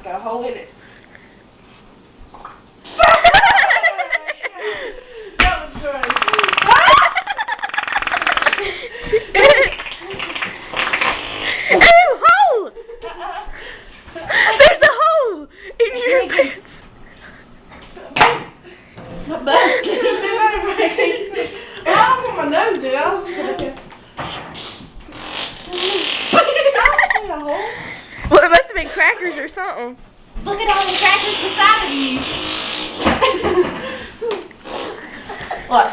got a hole in it. That was good. Ew, hole! There's a hole in your pants. My butt. Oh, I put my nose down. Well, it must have been crackers or something. Look at all the crackers beside of you. What?